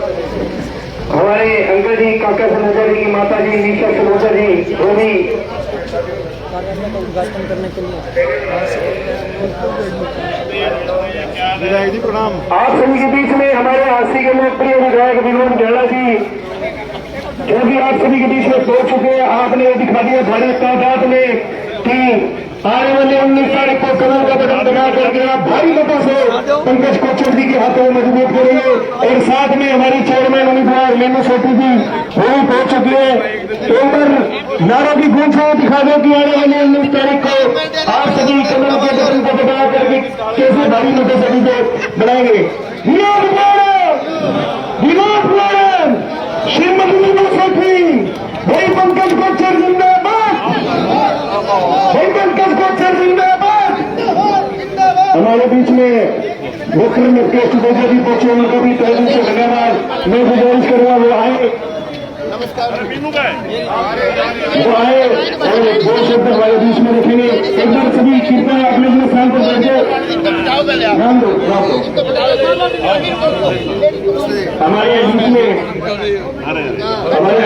हमारे अंकल जी काका सनोजा जी की माता जी निशा सनोजा जी वो भी उद्घाटन करने के लिए विधायक जी प्रणाम। आप सभी के बीच में हमारे हास्य के लोकप्रिय विधायक विनोद गहला जी जो भी आप सभी के बीच में पहुंच चुके हैं। आपने दिखा दिया बड़े तादाद में कि आने वाले 19 तारीख को कमल का बटन दबा करके आप भारी मतों से पंकज कोचर जी के हाथों में मजबूत करेंगे। और साथ में हमारी चेयरमैन उम्मीदवार मीनू सेठी जी वो भी पहुंच चुकी है। एक बार नारों की गूंज से दिखा दो कि आने वाली 19 तारीख को आप सभी कमल के बटन को दबा करके कैसे भारी मतों से बनाएंगे। श्रीमती मीनू सेठी भाई पंकज कोचर जिंदाबाद, भाई पंकज कोचर जिंदाबाद। हमारे बीच में मुख्य मुकेश दुबे जी पहुंचे, उनको भी तहे दिल से धन्यवाद। मैं गुजारिश करूंगा वो आए वो आए और दो शब्द हमारे बीच में रखेंगे। एक बार सभी कृपया अपने अपने स्थान पर बैठे। हमारे बीच में हमारे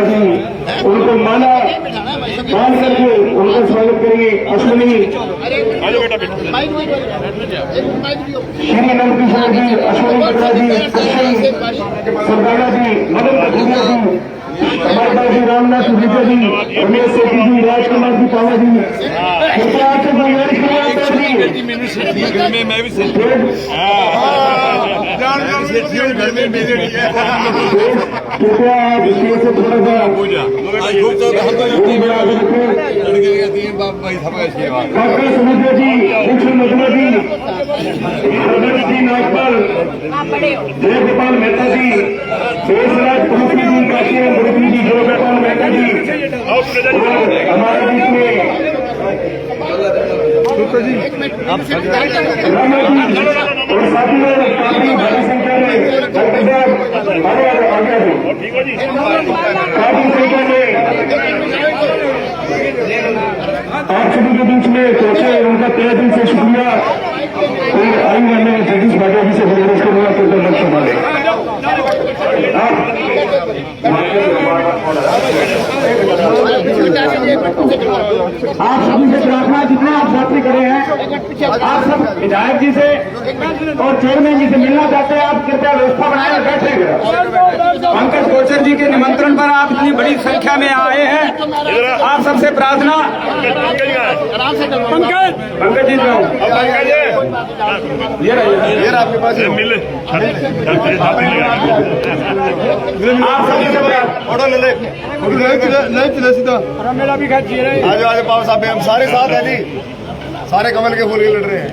जी उनको माला मान करके उनका स्वागत करेंगे। अश्विनी श्री नंदकिशोर जी, अश्विनी बत्रा जी, सरदारा जी, मदन भूरिया जी, हमारे पास जी रामनाथ विजय जी, रमेश सेठी जी, राजकुमार जी पावा जी, कृपया आपसे गुजारिश करूंगा मैं भी कृपया आप इसमें से थोड़ा सा डॉक्टर समुद्र जी, मुख्य मधुमा जी, जी नागपाल, जयगोपाल मेहता जी, शेषराज पुरुषी जी, काशीराम बुड़की जी, जयगोपाल मेहता जी, हमारे बीच में और साथियों काफी भारी संख्या में काफी संख्या में आप सभी के बीच में पहुंचे, उनका तहे दिल से शुक्रिया। आएंगे मैं जगदीश भाटिया जी से गुजारिश करूंगा कि मंच संभाले। आप सभी से प्रार्थना, जितने आप साथी खड़े हैं, आप सब विधायक जी से और चेयरमैन जी से मिलना चाहते हैं, आप कृपया व्यवस्था बनाए और बैठेंगे। पंकज कोचर जी के निमंत्रण पर आप इतनी बड़ी संख्या में आए हैं, आप सबसे प्रार्थना। पंकज जी ये आपके पास मिले आप सभी से ऑर्डर ले ले नहीं सीधा मेरा भी आज आज पाव साहब हम सारे साथ हैं जी, सारे कमल के फूल के लड़ रहे हैं।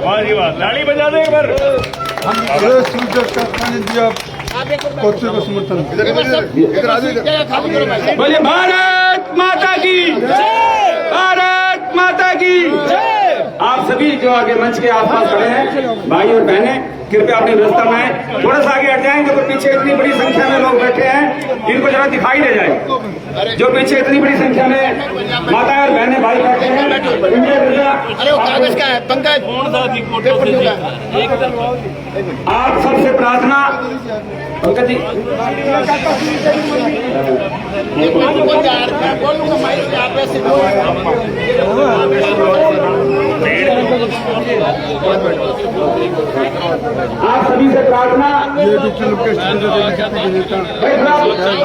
वाह जी वाह, ताली बजा दे एक बार। कोचर को समर्थन बोले भारत माता की, भारत माता की। आप सभी जो आगे मंच के आसपास खड़े हैं भाई और बहनें, कृपया अपनी व्यवस्था में थोड़ा सा आगे हट जाएंगे तो पीछे इतनी बड़ी संख्या में लोग बैठे हैं, इनको जरा दिखाई दे जाए। जो पीछे इतनी बड़ी संख्या में माता और बहनें भाई बैठे हैं। अरे वो कागज का है पंकज, आप सबसे प्रार्थना पंकज जी आप सभी से प्रार्थना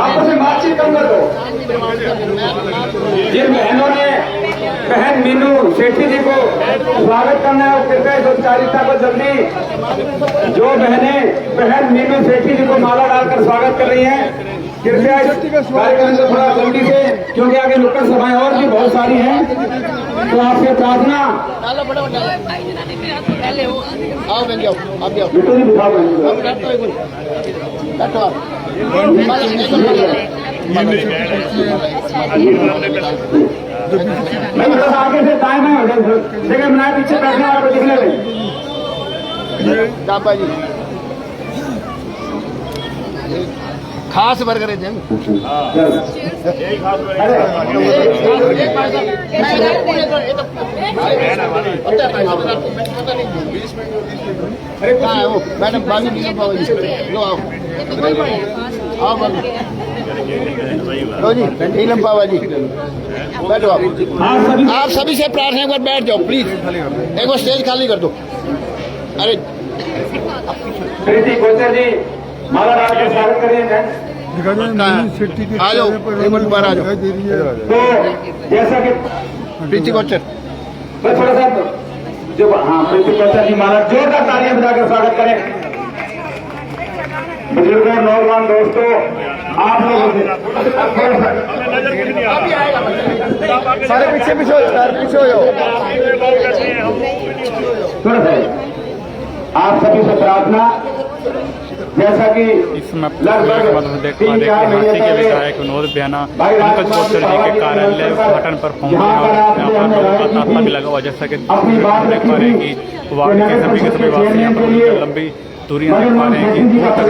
आपस में बातचीत कम कर दो। जिन बहनों ने बहन मीनू सेठी जी को स्वागत करना है, कृपया इस औपचारिकता को जल्दी, जो बहनें बहन मीनू सेठी जी को माला डालकर स्वागत कर रही हैं, कृपया इस कार्यक्रम को थोड़ा जल्दी से, क्योंकि आगे नुक्कड़ सभाएं और भी बहुत सारी हैं, तो आपसे प्रार्थना। आप मैं थोड़ा आगे से दाएं में हो जाए, जगह बनाए पीछे बैठने वाले को दिखने में। खास बर्गर है जंग मैडम बाजी लो आओ लो जी नीलम पावा जी बैठो आप सभी से प्रार्थना एक बार बैठ जाओ प्लीज एक बार स्टेज खाली कर दो अरे प्रीति गोचर जी माला राज का स्वागत करिए आ जाओ एक मिनट बाहर आ जाओ तो जैसा कि प्रीति गोचर मैं थोड़ा सा जो हाँ प्रीति गोचर जी माला जोरदार तालियां बजाकर स्वागत करें बुजुर्गों नौजवान दोस्तों आप लोग सारे पीछे पीछे हो थोड़ा सा आप सभी से प्रार्थना जैसा कि इसमें लगभग देख पा रहे हैं हाथी के विधायक विनोद बियाना पंकज गोचर जी के कार्यालय उद्घाटन पर पहुंचे और यहाँ पर लोगों का तांता भी लगा हुआ जैसा कि देख पा रहे हैं कि वार्ड के सभी वासी यहाँ पर लंबी दूरियां देख पा रहे हैं कि दूर तक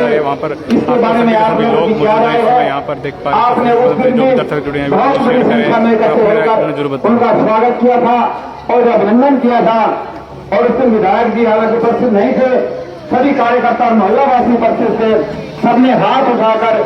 है वहाँ पर सभी लोग मौजूद हैं यहाँ पर देख पा रहे हैं जो दर्शक जुड़े हैं शेयर करें अपने जरूर बताएं उनका स्वागत किया था और अभिनंदन किया था और उससे विधायक जी हालांकि उपस्थित नहीं थे सभी कार्यकर्ता और मोहल्लावासी उपस्थित थे सबने हाथ उठाकर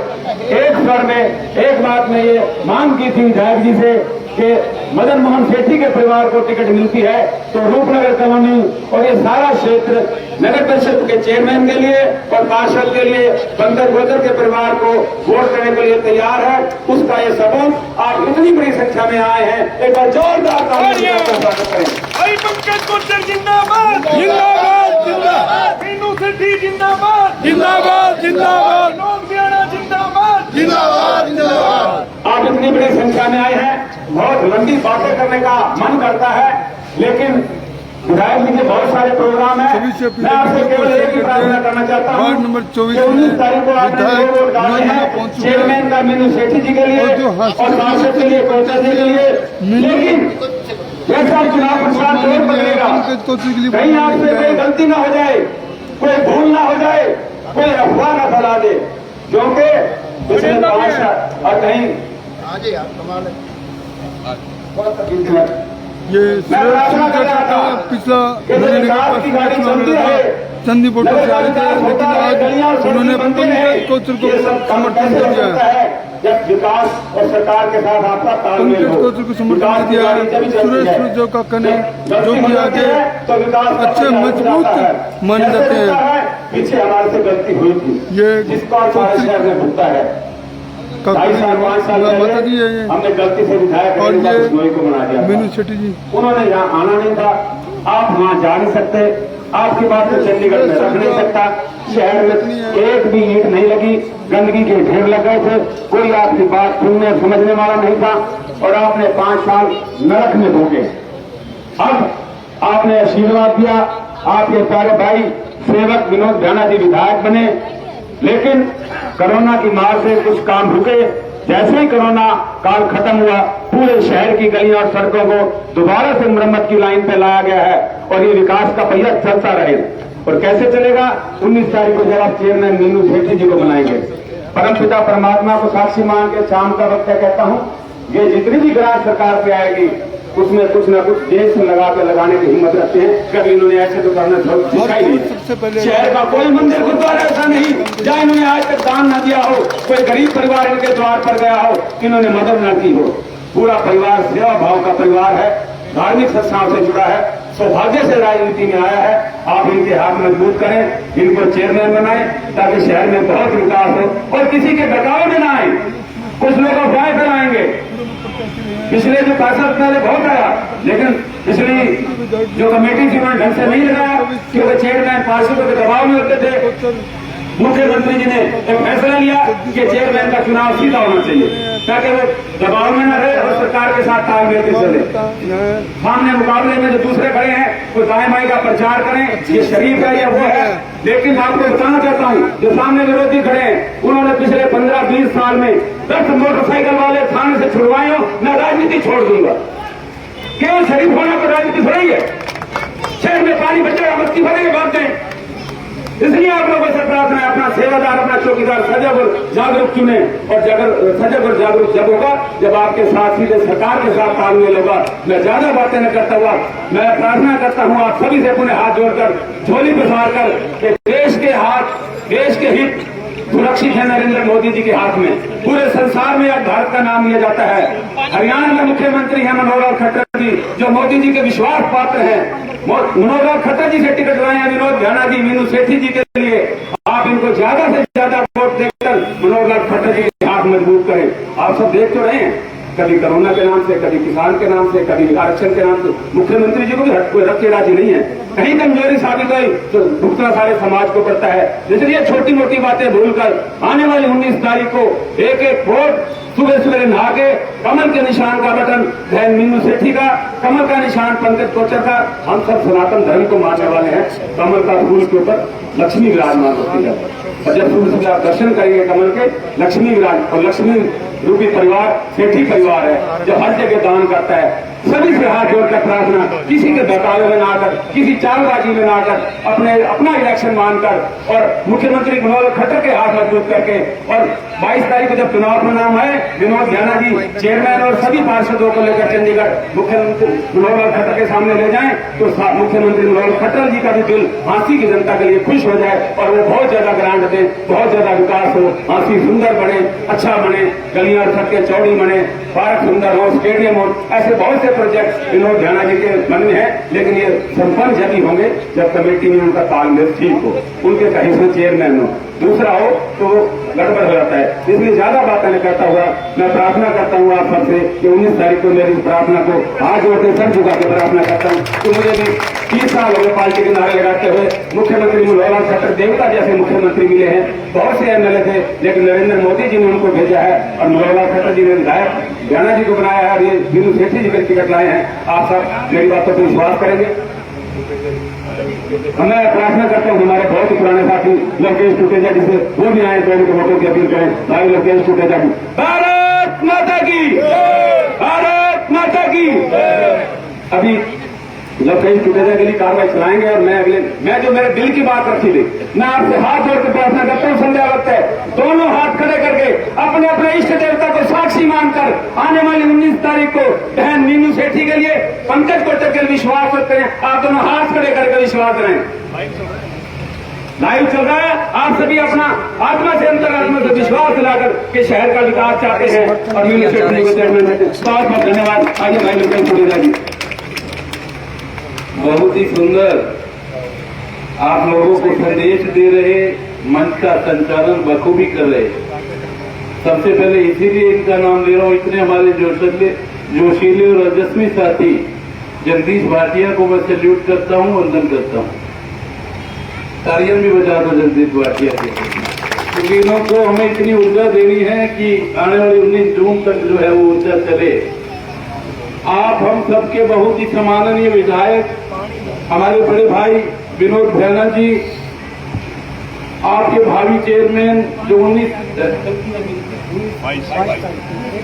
एक स्वर में एक बात में ये मांग की थी विधायक जी से कि मदन मोहन सेठी के परिवार को टिकट मिलती है तो रूपनगर कॉलोनी और ये सारा क्षेत्र नगर परिषद के चेयरमैन के लिए और पार्षद के लिए पंकज गोचर के परिवार को वोट देने के लिए तैयार है उसका ये सबूत आप इतनी बड़ी संख्या में आए हैं एक बार जोरदार तालियां स्वागत करें पंकज गोचर जिंदाबाद जिंदाबाद जिंदाबाद मीनू सेठी जिंदाबाद जिंदाबाद जिंदाबाद विनोद बियाना जिंदाबाद जिंदाबाद जिंदाबाद आप इतनी बड़ी संख्या में आए हैं बहुत लंबी बातें करने का मन करता है लेकिन विधायक जी के बहुत सारे प्रोग्राम है मैं आपसे केवल एक ही प्रार्थना करना चाहता हूँ 19 तारीख को आपने वोट डाले हैं चेयरमैन का मीनू सेठी जी के लिए और पार्षद के लिए गोचर जी के लिए लेकिन जैसा चुनाव प्रचार जोर बदलेगा कहीं आपसे कोई गलती ना हो जाए कोई भूल ना हो जाए कोई अफवाह ना फैला दे क्योंकि पिछले 5 साल और कहीं ये पिछला चंदी बोटो से आ रहे थे लेकिन आज उन्होंने पंकज गोचर को समर्थन दिया है जब विकास और सरकार के साथ आपका तालमेल हो गोचर को समर्थन दिया है सुरेश जो का कने जो कि आगे अच्छे मजबूत माने जाते हैं पीछे हमारे से गलती हुई थी ये जिसका शहर में भुगता है 2.5 साल 5 साल हमने गलती से विधायक और ये को बना दिया मीनू सेठी जी उन्होंने यहाँ आना नहीं था आप वहाँ जा नहीं सकते आपकी बात तो चंडीगढ़ में रख नहीं सकता शहर में एक भी ईंट नहीं लगी गंदगी के ढेर लग गए थे कोई आपकी बात सुनने समझने वाला नहीं था और आपने 5 साल नरक में भोगे अब आपने आशीर्वाद दिया आपके प्यारे भाई सेवक विनोद बियाना जी विधायक बने लेकिन कोरोना की मार से कुछ काम रुके जैसे ही कोरोना काल खत्म हुआ पूरे शहर की गलियां और सड़कों को दोबारा से मरम्मत की लाइन पे लाया गया है और ये विकास का पहिया चलता रहे और कैसे चलेगा 19 तारीख को जब आप चेयरमैन मीनू सेठी जी को बनाएंगे परमपिता परमात्मा को साक्षी मान के शाम का वक्त कहता हूँ ये जितनी भी ग्रांट सरकार पे आएगी उसमें कुछ न कुछ देश में लगाने की हिम्मत रखते हैं कभी इन्होंने ऐसे तो करना दिखाई नहीं शहर का कोई मंदिर गुरुद्वारा ऐसा नहीं जहाँ इन्होंने आज तक दान न दिया हो कोई गरीब परिवार इनके द्वार पर गया हो इन्होंने मदद न की हो पूरा परिवार सेवा भाव का परिवार है धार्मिक संस्थाओं से जुड़ा है सौभाग्य से राजनीति में आया है आप इनके हाथ मजबूत करें इनको चेयरमैन बनाएं ताकि शहर में बहुत विकास हो और किसी के बचाव में न आए कुछ लोग अफवाहें फैलाएंगे पिछले जो पैसा पहले बहुत आया लेकिन पिछली जो कमेटी थी उन्होंने ढंग से नहीं लगाया क्योंकि चेयरमैन पार्षदों के दबाव में होते थे मुख्यमंत्री जी ने एक फैसला लिया कि चेयरमैन का चुनाव सीधा होना चाहिए ताकि वो दबाव में न रहे और सरकार के साथ तालमेल से चले सामने मुकाबले में जो दूसरे खड़े हैं वो दाएं बाएं का प्रचार करें ये शरीफ है या वो है लेकिन आपको बताना चाहता हूँ जो सामने विरोधी खड़े हैं उन्होंने पिछले 15-20 साल में 10 मोटरसाइकिल वाले थाने से छुड़वाए हो मैं राजनीति छोड़ दूंगा केवल शरीफ होना को राजनीति थोड़ी है शहर में पानी बचेगा मस्ती भरेंगे बातें इसलिए आप लोगों से प्रार्थना है, अपना सेवादार, अपना चौकीदार सजग और जागरूक चुने। और सजग और जागरूक जब होगा जब आपके साथ सीधे सरकार के साथ तालमेल होगा। मैं ज्यादा बातें न करता हुआ मैं प्रार्थना करता हूँ आप सभी से पुनः हाथ जोड़कर, झोली पसार कर कि देश के हित सुरक्षित है नरेंद्र मोदी जी के हाथ में। पूरे संसार में आज भारत का नाम लिया जाता है। हरियाणा में मुख्यमंत्री है मनोहर लाल खट्टर जी, जो मोदी जी के विश्वास पात्र हैं। मनोहर लाल खट्टर जी से टिकट लाए हैं विनोद झाना जी, मीनू सेठी जी के लिए। आप इनको ज्यादा से ज्यादा वोट देकर मनोहर लाल खट्टर जी के हाथ मजबूत करें। आप सब देख तो रहे हैं, कभी कोरोना के नाम से, कभी किसान के नाम से, कभी आरक्षण के नाम से मुख्यमंत्री जी को भी कोई रखे राजी नहीं है। कहीं कमजोरी साबित हुई तो भुगतना सारे समाज को पड़ता है। इसलिए छोटी मोटी बातें भूलकर आने वाली 19 तारीख को एक एक वोट सुबह सुबह नहा के कमल के निशान का बटन बहन मीनू सेठी का, कमल का निशान पंकज कोचर का। हम सब सनातन धर्म को मानने वाले हैं। कमल का फूल के ऊपर लक्ष्मी विराजमान होती है और जब फूल से आप दर्शन करेंगे कमल के, लक्ष्मी विराज और लक्ष्मी रूपी परिवार सेठी परिवार है जो हर जगह दान करता है। सभी से हाथ जोड़कर प्रार्थना, किसी के बहकावे में ना आकर, किसी चालबाजी में ना आकर, अपना इलेक्शन मानकर और मुख्यमंत्री मनोहर खट्टर के हाथ मजबूत करके, और 22 तारीख को जब चुनाव परिणाम है विनोद झाना जी चेयरमैन और सभी पार्षदों को लेकर चंडीगढ़ मुख्यमंत्री मनोहर खट्टर के सामने ले जाएं तो मुख्यमंत्री मनोहर खट्टर जी का भी दिल हांसी की जनता के लिए खुश हो जाए और वो बहुत ज्यादा ग्रांट दे, बहुत ज्यादा विकास हो, हांसी सुंदर बने, अच्छा बने, गलियां सड़कें चौड़ी बने, पार्क सुंदर हो, स्टेडियम हो। ऐसे बहुत से प्रोजेक्ट विनोद झाना जी के मन में है, लेकिन ये संपन्न जब होंगे जब कमेटी में उनका तालमेल ठीक हो, उनके कहीं से चेयरमैन हो, दूसरा हो तो गड़बड़ हो जाता है। इसलिए ज्यादा बातें नहीं करता हुआ मैं प्रार्थना करता हूँ आप सबसे कि 19 तारीख को मेरी प्रार्थना को हाथ जोड़कर सर झुका के प्रार्थना करता हूँ कि मुझे भी 30 साल हो गए पार्टी के नारे लगाते हुए। मुख्यमंत्री मनोहर लाल खट्टर देवता जैसे मुख्यमंत्री मिले हैं, बहुत से एमएलए थे, लेकिन नरेंद्र मोदी जी ने उनको भेजा है और मनोहर लाल खट्टर जी ने विधायक झाना जी को बनाया है और ये मीनू सेठी जी के टिकट लाए हैं। आप सब मेरी बातों पर विश्वास करेंगे। मैं प्रार्थना करता हूँ हमारे बहुत ही पुराने साथी लोकेश टुटेजा जी से वो भी आए तो उनके वोटों की अपील करें। भाई लोकेश टुटेजा जी, भारत माता की, भारत माता की। अभी लोकेश टुटेजा के लिए कार्रवाई चलाएंगे और मैं जो मेरे दिल की बात रखी थी, मैं आपसे हाथ जोड़कर प्रार्थना करता हूँ। संध्या वक्त है, दोनों हाथ खड़े करके अपने अपने इष्ट देवता को साक्षी मानकर आने वाली 19 तारीख को बहन मीनू सेठी के लिए, पंकज कोचर के लिए विश्वास रखते हैं। आप दोनों हाथ खड़े करके विश्वास करें। लाइव चल रहा है, आप सभी अपना आत्मा से अंतरात्मा से विश्वास दिलाकर के शहर का विकास चाहते हैं और मीनू सेठी को चेयरमैन हैं। बहुत बहुत धन्यवाद। आइए भाई लोकेश टुटेजा जी। बहुत ही सुंदर आप लोगों को संदेश दे रहे, मंच का संचालन बखूबी कर रहे। सबसे पहले इसीलिए इनका नाम ले रहा हूँ, इतने हमारे जोशीले और रजस्वी साथी जगदीश भाटिया को मैं सैल्यूट करता हूँ, वंदन करता हूँ। तालियां भी बजा दो जगदीश भाटिया के, क्योंकि इनको हमें इतनी ऊर्जा देनी है कि आने वाली 19 जून तक जो है वो ऊर्जा चले। आप हम सबके बहुत ही सम्माननीय विधायक हमारे बड़े भाई विनोद झाना जी, आपके भावी चेयरमैन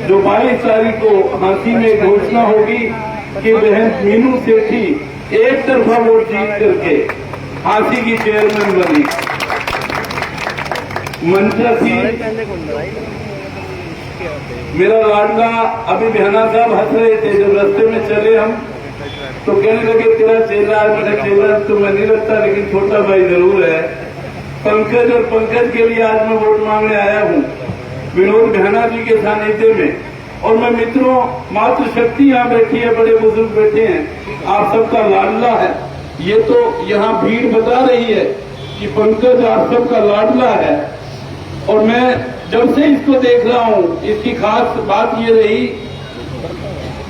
जो 22 तारीख को हांसी में घोषणा होगी कि बहन मीनू सेठी एक तरफा वोट जीत करके हांसी की चेयरमैन बनी। मंचा थी मेरा लाडला, अभी बहना साहब हंस रहे थे जब रास्ते में चले हम तो कहने लगे तेरा चेला है। मेरा चेला तो मैं नहीं लगता, लेकिन छोटा भाई जरूर है पंकज, और पंकज के लिए आज मैं वोट मांगने आया हूँ विनोद झाना जी के सानिध्य में। और मैं मित्रों, मातृशक्ति यहाँ बैठी है, बड़े बुजुर्ग बैठे हैं, आप सबका लाडला है। ये तो यहाँ भीड़ बता रही है कि पंकज आप सबका लाडला है। और मैं जब से इसको देख रहा हूँ, इसकी खास बात ये रही,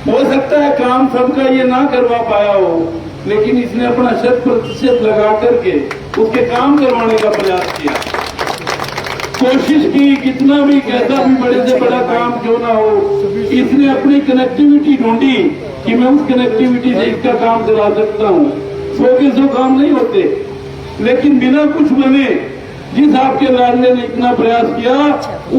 हो सकता है काम सबका ये ना करवा पाया हो, लेकिन इसने अपना 100% लगा करके उसके काम करवाने का प्रयास किया, कोशिश की। कितना भी कैसा भी बड़े से बड़ा काम क्यों ना हो, इसने अपनी कनेक्टिविटी ढूंढी कि मैं उस कनेक्टिविटी से इसका काम चला सकता हूँ। 100 के 100 काम नहीं होते, लेकिन बिना कुछ बने जिस आपके लाडले ने इतना प्रयास किया,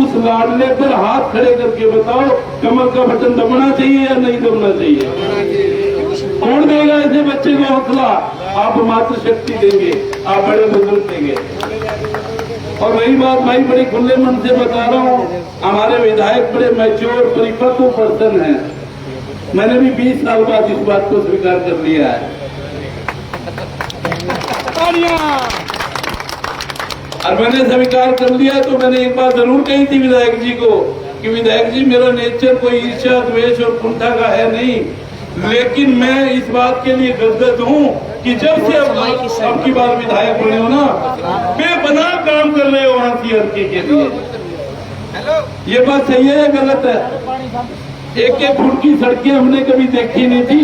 उस लाडले पर हाथ खड़े करके बताओ कमल का बटन दबना चाहिए या नहीं दबना चाहिए? कौन देगा ऐसे बच्चे को हौसला? आप मातृ शक्ति देंगे, आप बड़े बुजुर्ग देंगे। और रही बात भाई, बड़े खुले मन से बता रहा हूँ, हमारे विधायक बड़े मैच्योर परिपक्व पर्सन हैं। मैंने भी 20 साल बाद इस बात को स्वीकार कर लिया है। और मैंने स्वीकार कर लिया तो मैंने एक बात जरूर कही थी विधायक जी को कि विधायक जी, मेरा नेचर कोई ईर्ष्या, द्वेष और कुंठा का है नहीं, लेकिन मैं इस बात के लिए गदगद हूँ कि जब से अब की बार विधायक बने हो ना, बेपनाह काम कर रहे हो हाथी हल्के के लिए। ये बात सही है या गलत है? एक फुट की सड़कें हमने कभी देखी नहीं थी।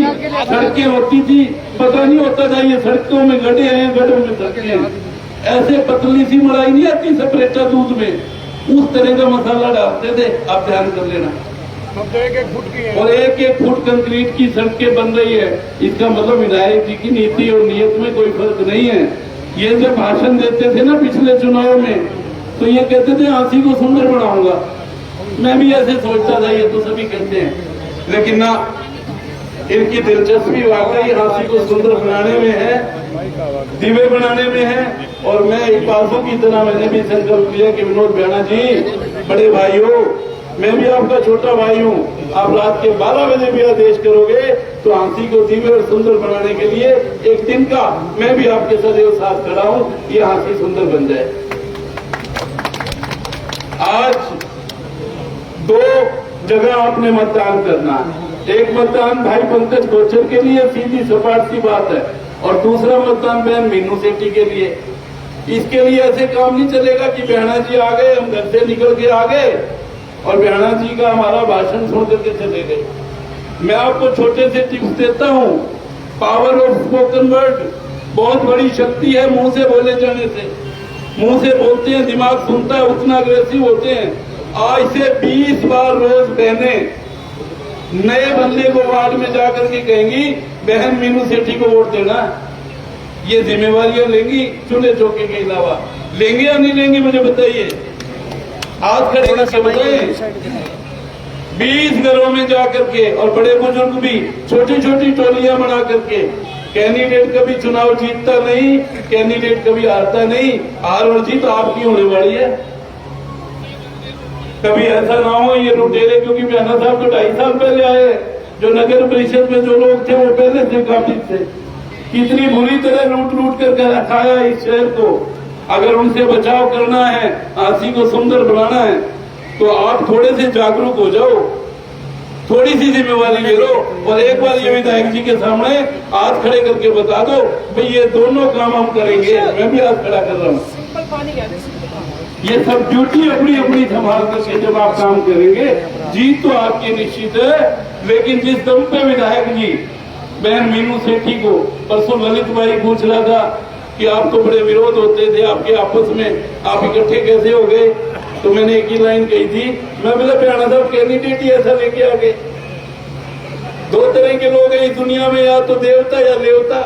सड़कें होती थी, पता नहीं होता था ये सड़कों में गड्ढे हैं, गड्ढों में सड़कें हैं। ऐसे पतली सी मलाई नहीं आती सेपरेटा दूध में, उस तरह का मसाला डालते थे। आप ध्यान कर लेना। और एक फुट कंक्रीट की सड़कें बन रही है। इसका मतलब विधायक जी की नीति और नियत में कोई फर्क नहीं है। ये जब भाषण देते थे ना पिछले चुनाव में, तो ये कहते थे हाथी को सुंदर बनाऊंगा। मैं भी ऐसे सोचता था, ये तो सभी कहते हैं, लेकिन ना, इनकी दिलचस्पी वाकई हाथी को सुंदर बनाने में है, दिव्य बनाने में है। और मैं एक बातों की तरह मैंने भी संकल्प लिया कि विनोद बियाणा जी, बड़े भाई हो, मैं भी आपका छोटा भाई हूँ। आप रात के 12 बजे भी आदेश करोगे तो हाथी को दिव्य और सुंदर बनाने के लिए एक दिन का मैं भी आपके सदैव साथ खड़ा हूँ, ये हाथी सुंदर बन जाए। आज 2 जगह आपने मतदान करना है। एक मतदान भाई पंकज गोचर के लिए, सीधी सपाट सी बात है, और दूसरा मतदान बहन मीनू सेठी के लिए। इसके लिए ऐसे काम नहीं चलेगा कि बियाणा जी आ गए, हम घर से निकल के आ गए और बियाणा जी का हमारा भाषण सुन करके चले गए। मैं आपको छोटे से टिप्स देता हूँ। पावर ऑफ स्पोकन वर्ड बहुत बड़ी शक्ति है। मुंह से बोले जाने से, मुंह से बोलते हैं, दिमाग सुनता है, उतना अग्रेसिव होते हैं। आज से 20 बार रोज बहने नए बंदे को वार्ड में जाकर के कहेंगी बहन मीनू सेठी को वोट देना। ये जिम्मेवारियां लेंगी, चुने चौके के अलावा लेंगे या नहीं लेंगे, मुझे बताइए। हाथ खड़े करके बताइए। 20 घरों में जाकर के, और बड़े बुजुर्ग भी छोटी छोटी टोलियां बना करके, कैंडिडेट कभी चुनाव जीतता नहीं, कैंडिडेट कभी हारता नहीं। हार और जीत आपकी होने वाली है। कभी ऐसा ना हो ये लुटेरे, क्योंकि बियाणा साहब तो 2.5 साल पहले आए, जो नगर परिषद में जो लोग थे वो पहले से काफी थे। कितनी बुरी तरह लूट लूट कर रखाया इस शहर को। अगर उनसे बचाव करना है, हाथी को सुंदर बनाना है, तो आप थोड़े से जागरूक हो जाओ, थोड़ी सी जिम्मेवारी ले लो, और एक बार ये विधायक जी के सामने हाथ खड़े करके बता दो भाई ये दोनों काम हम करेंगे। मैं भी हाथ खड़ा कर रहा हूँ। ये सब ड्यूटी अपनी अपनी संभाल करके जब आप काम करेंगे, जीत तो आपकी निश्चित है। लेकिन जिस दम पे विधायक जी बहन मीनू सेठी को, परसों ललित भाई पूछ रहा था कि आप तो बड़े विरोध होते थे आपके आपस में, आप इकट्ठे कैसे हो गए? तो मैंने एक ही लाइन कही थी, मैं बोला बियाणा साहब कैंडिडेट ही ऐसा लेके आ गए। 2 तरह के लोग हैं इस दुनिया में, या तो देवता या लेवता।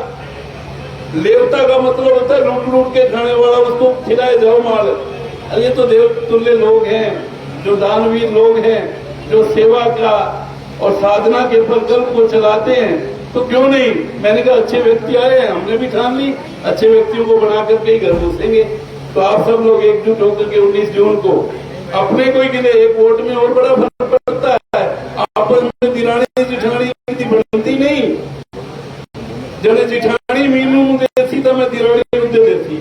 लेवता का मतलब होता है लूट लूट के खाने वाला, उसको खिलाए जाओ माल। ये तो देवतुल्य लोग हैं, जो दानवीर लोग हैं, जो सेवा का और साधना के प्रकल्प को चलाते हैं। तो क्यों नहीं, मैंने कहा अच्छे व्यक्ति आए हैं, हमने भी ठान ली अच्छे व्यक्तियों को बना करके ही घर घुसेंगे। तो आप सब लोग एकजुट होकर के 19 जून को अपने कोई गिने, एक वोट में और बड़ा फर्क पड़ता है। आपस में दिरानी जिठानी बनती नहीं। जने जिठानी मीनू देती तो मैं दिरानी मुझे देती,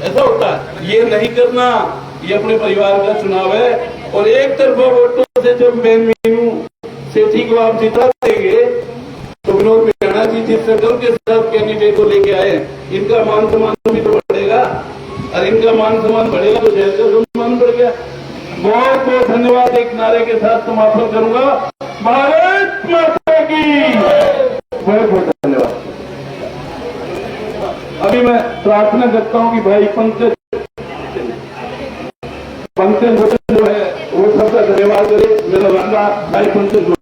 ऐसा होता है। ये नहीं करना, ये अपने परिवार का चुनाव है। और एक तरफा वोटों से जब मीनू सेठी को आप जिता देंगे, तो विनोद बियाणा जी जिस संकल्प के साथ कैंडिडेट को लेके आए, इनका मान सम्मान भी तो बढ़ेगा, और इनका मान सम्मान बढ़ेगा तो शहर का सम्मान बढ़ गया। बहुत बहुत धन्यवाद। एक नारे के साथ समापन करूंगा, भारत माता की। बहुत बहुत धन्यवाद। अभी मैं प्रार्थना करता हूं कि भाई पंकज जो है वो सबका धन्यवाद करे। मेरा बंदा भाई पंकज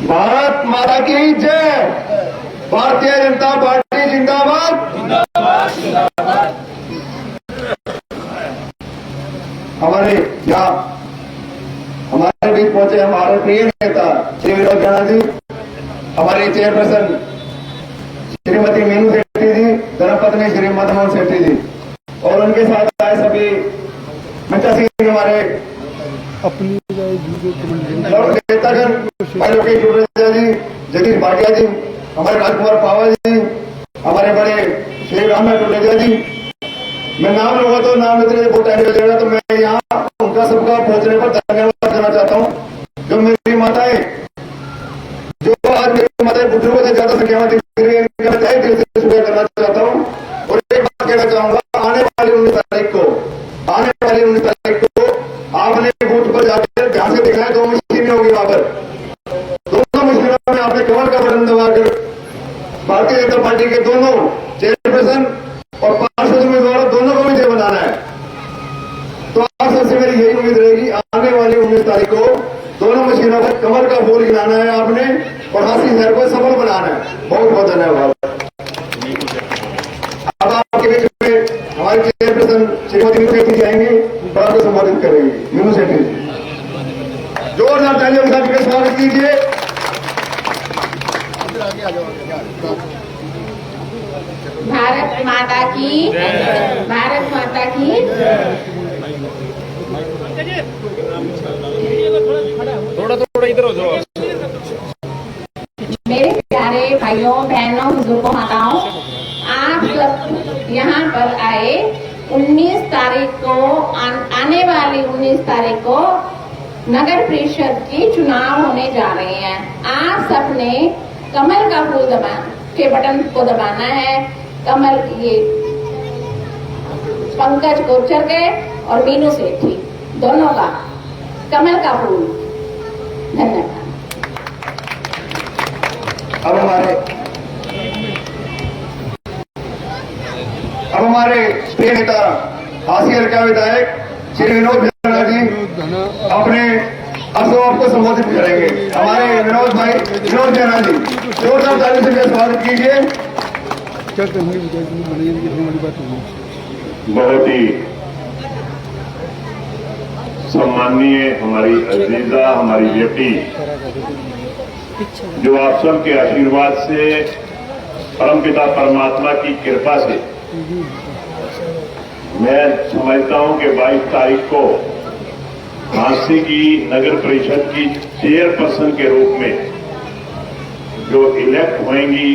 भारत माता की जय। भारतीय जनता पार्टी जिंदाबाद। हमारे यहाँ हमारे बीच पहुंचे हमारे प्रिय नेता श्री विनोद खन्ना जी, हमारी चेयरपर्सन श्रीमती मीनू सेठी जी, धर्मपत्नी श्री मदनमोहन सेठी जी, और उनके साथ आए सभी मित्र सिंह हमारे अपनी नेतागण, लोकेश जुडेजा जी, जगदीश भाटिया जी, हमारे राजकुमार पावा जी, हमारे बड़े श्री रामनाथ जुडेजा जी। मैं नाम लूंगा तो नाम इतने बहुत टाइम लगेगा, तो मैं यहाँ उनका सबका पहुंचने पर धन्यवाद देना चाहता हूँ। जो मेरी माताएं, जो आज मेरी माताएं बुजुर्गों से ज्यादा संख्या में दिख रही है, इनका मैं तहे दिल से शुक्रिया करना चाहता हूँ। और एक बात कहना चाहूंगा, आने वाली 19 तारीख को आपने बूथ पर जाकर ध्यान से देखना है, 2 मशीनें होगी वहां पर। दोनों मशीनों में आपने कमर का बटन दबाकर भारतीय जनता पार्टी के दोनों चेयरपर्सन और पार्षद उम्मीदवारों दोनों को विजय बनाना है। तो आप सबसे मेरी यही उम्मीद रहेगी, आने वाली 19 तारीख को दोनों मशीनों पर कमर का फूल गिराना है आपने और हासी शहर को सफल बनाना है। बहुत बहुत धन्यवाद। अब आपके बीच में हमारी चेयरपर्सन श्रीमती मीनू सेठी जी आएंगे और आपको संबोधित करेंगे। मीनू सेठी जी, जोरदार तालियों के साथ इनका स्वागत कीजिए। भारत माता की, भारत माता की। थोड़ा इधर हो जाओ। मेरे प्यारे भाइयों बहनों बुजुर्गों माताओं, आप सब यहाँ पर आए। 19 तारीख को आने वाली 19 तारीख को नगर परिषद की चुनाव होने जा रहे हैं। आप सबने कमल का फूल के बटन को दबाना है। कमल, ये पंकज गोचर के और मीनू सेठी दोनों का कमल का फूल। धन्यवाद। अब हमारे प्रिय नेता हासी हल्का विधायक श्री विनोद खन्ना जी अपने अफसरों को संबोधित करेंगे। हमारे विनोद भाई विनोद खन्ना जी, जोरदार ताली से स्वागत कीजिए। क्या करेंगे हमारी बात होगी। बहुत ही सम्माननीय हमारी अजीजा, हमारी बेटी, जो आप सब के आशीर्वाद से, परमपिता परमात्मा की कृपा से मैं समझता हूं कि 22 तारीख को झांसी की नगर परिषद की चेयरपर्सन के रूप में जो इलेक्ट होंगी,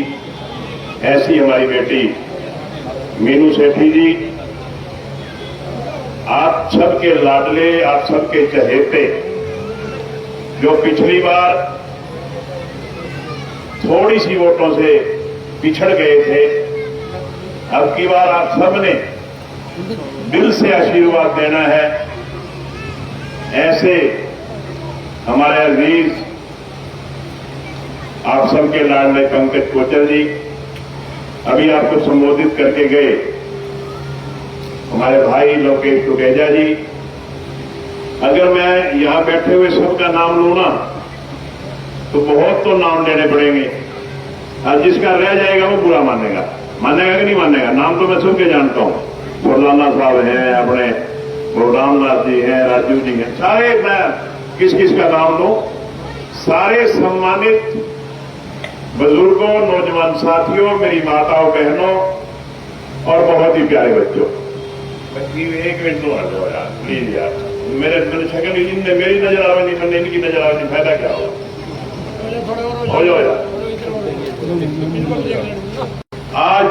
ऐसी हमारी बेटी मीनू सेठी जी, आप सबके लाडले, आप सबके चहेते, जो पिछली बार थोड़ी सी वोटों से पिछड़ गए थे, अब की बार आप सबने दिल से आशीर्वाद देना है। ऐसे हमारे अजीज, आप सबके लाडले पंकज कोचर जी अभी आपको संबोधित करके गए। हमारे भाई लोकेश जुडेजा जी, अगर मैं यहां बैठे हुए सबका नाम लूं ना तो बहुत तो नाम लेने पड़ेंगे, और जिसका रह जाएगा वो बुरा मानेगा। मानेगा कि नहीं मानेगा? नाम तो मैं सबके जानता हूं। फरलाना साहब हैं, अपने वो रामनाथ जी हैं, राजू जी हैं, सारे, मैं किस किस का नाम लूं? सारे सम्मानित बुजुर्गों, नौजवान साथियों, मेरी माताओं बहनों और बहुत ही प्यारे बच्चों, एक मिनट तो हट जाओ यार, प्लीज यार। मेरे शक्ल इनने मेरी नजर आवे नहीं, मैंने इनकी नजर आवे नहीं, फायदा क्या होगा? हो जाओ यार। आज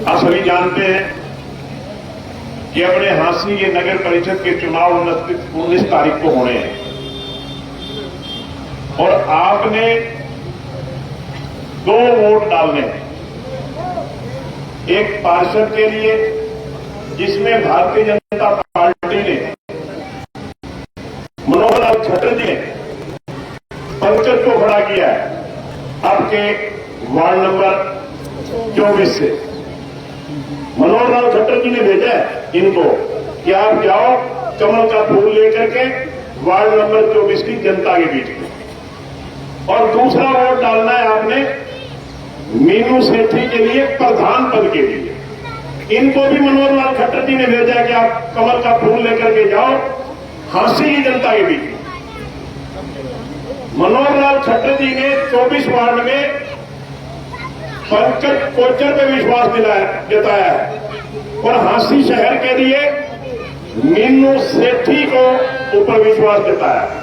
आप सभी जानते हैं कि अपने झांसी के नगर परिषद के चुनाव 19 तारीख को होने हैं, और आपने 2 वोट डालने हैं। एक पार्षद के लिए, जिसमें भारतीय जनता पार्टी ने मनोहर लाल खट्टर जी ने पंकज को खड़ा किया है आपके वार्ड नंबर 24 से। मनोहर लाल खट्टर जी ने भेजा है इनको कि आप जाओ कमल का फूल लेकर के वार्ड नंबर 24 की जनता के बीच में। और दूसरा वोट डालना है आपने मीनू सेठी के लिए, प्रधान पद के लिए। इनको भी मनोहर लाल खट्टर जी ने भेजा कि आप कमल का फूल लेकर के जाओ झांसी की जनता के बीच में। मनोहर लाल खट्टर जी ने 24 वार्ड में पंकज कोचर पे विश्वास जताया है और हांसी शहर के लिए मीनू सेठी को ऊपर विश्वास जताया है।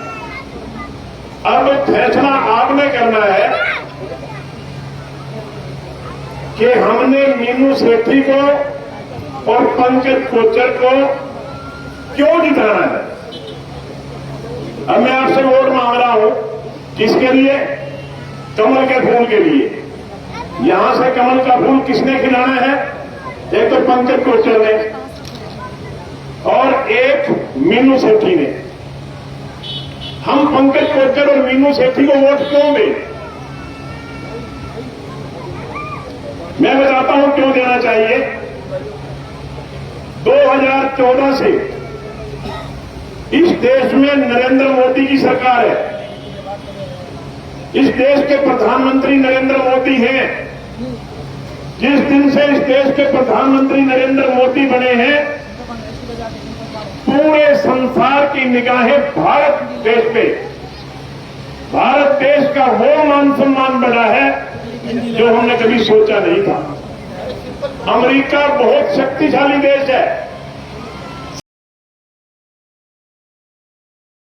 अब फैसला आपने करना है कि हमने मीनू सेठी को और पंकज कोचर को क्यों जिताना है। अब मैं आपसे वोट मांग रहा हूं, किसके लिए? कमल के फूल के लिए। यहां से कमल का फूल किसने खिलाना है? एक तो पंकज कोचर ने और एक मीनू सेठी ने। हम पंकज कोचर और मीनू सेठी को वोट क्यों दें? मैं बताता हूं क्यों देना चाहिए। 2014 से इस देश में नरेंद्र मोदी की सरकार है। इस देश के प्रधानमंत्री नरेंद्र मोदी हैं। जिस दिन से इस देश के प्रधानमंत्री नरेंद्र मोदी बने हैं, पूरे संसार की निगाहें भारत देश पे, भारत देश का वो मान सम्मान बढ़ा है जो हमने कभी सोचा नहीं था। अमेरिका बहुत शक्तिशाली देश है,